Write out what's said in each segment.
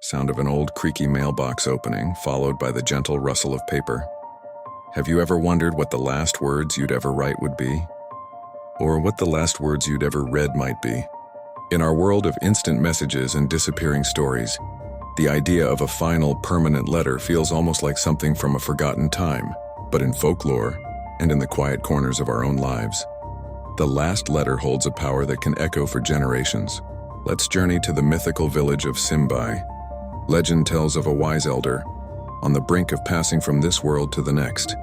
sound of an old creaky mailbox opening, followed by the gentle rustle of paper. Have you ever wondered what the last words you'd ever write would be? Or what the last words you'd ever read might be? In our world of instant messages and disappearing stories, the idea of a final, permanent letter feels almost like something from a forgotten time. But in folklore, and in the quiet corners of our own lives, the last letter holds a power that can echo for generations. Let's journey to the mythical village of Simbai. Legend tells of a wise elder, on the brink of passing from this world to the next.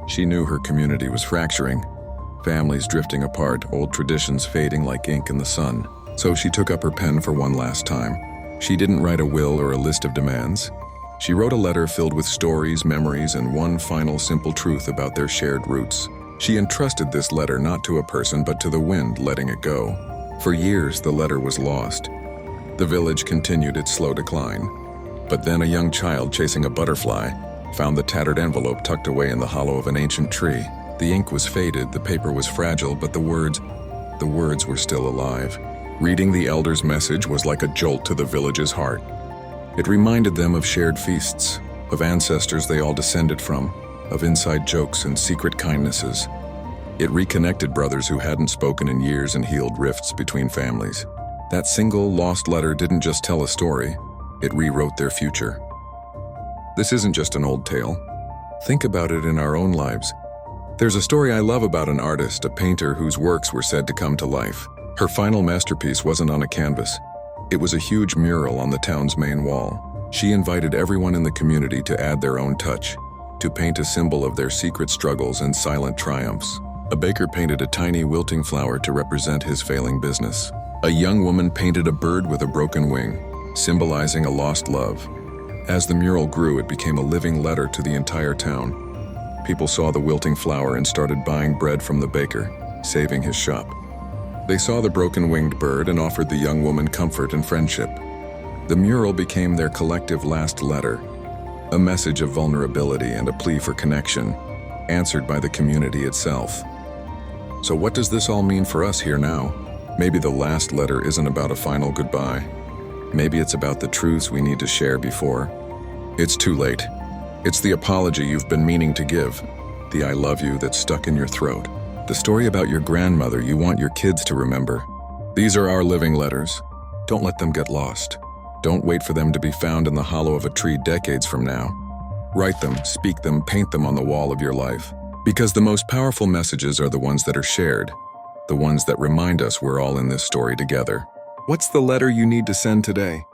She knew her community was fracturing, families drifting apart, old traditions fading like ink in the sun. So she took up her pen for one last time. She didn't write a will or a list of demands. She wrote a letter filled with stories, memories, and one final simple truth about their shared roots. She entrusted this letter not to a person but to the wind, letting it go. For years, the letter was lost. The village continued its slow decline. But then a young child chasing a butterfly found the tattered envelope tucked away in the hollow of an ancient tree. The ink was faded, the paper was fragile, but the words were still alive. Reading the elder's message was like a jolt to the village's heart. It reminded them of shared feasts, of ancestors they all descended from, of inside jokes and secret kindnesses. It reconnected brothers who hadn't spoken in years and healed rifts between families. That single lost letter didn't just tell a story, it rewrote their future. This isn't just an old tale. Think about it in our own lives. There's a story I love about an artist, a painter whose works were said to come to life. Her final masterpiece wasn't on a canvas. It was a huge mural on the town's main wall. She invited everyone in the community to add their own touch, to paint a symbol of their secret struggles and silent triumphs. A baker painted a tiny wilting flower to represent his failing business. A young woman painted a bird with a broken wing, symbolizing a lost love. As the mural grew, it became a living letter to the entire town. People saw the wilting flower and started buying bread from the baker, saving his shop. They saw the broken-winged bird and offered the young woman comfort and friendship. The mural became their collective last letter, a message of vulnerability and a plea for connection, answered by the community itself. So what does this all mean for us here now? Maybe the last letter isn't about a final goodbye. Maybe it's about the truths we need to share before it's too late. It's the apology you've been meaning to give, the I love you that's stuck in your throat. The story about your grandmother you want your kids to remember. These are our living letters. Don't let them get lost. Don't wait for them to be found in the hollow of a tree decades from now. Write them, speak them, paint them on the wall of your life. Because the most powerful messages are the ones that are shared, the ones that remind us we're all in this story together. What's the letter you need to send today?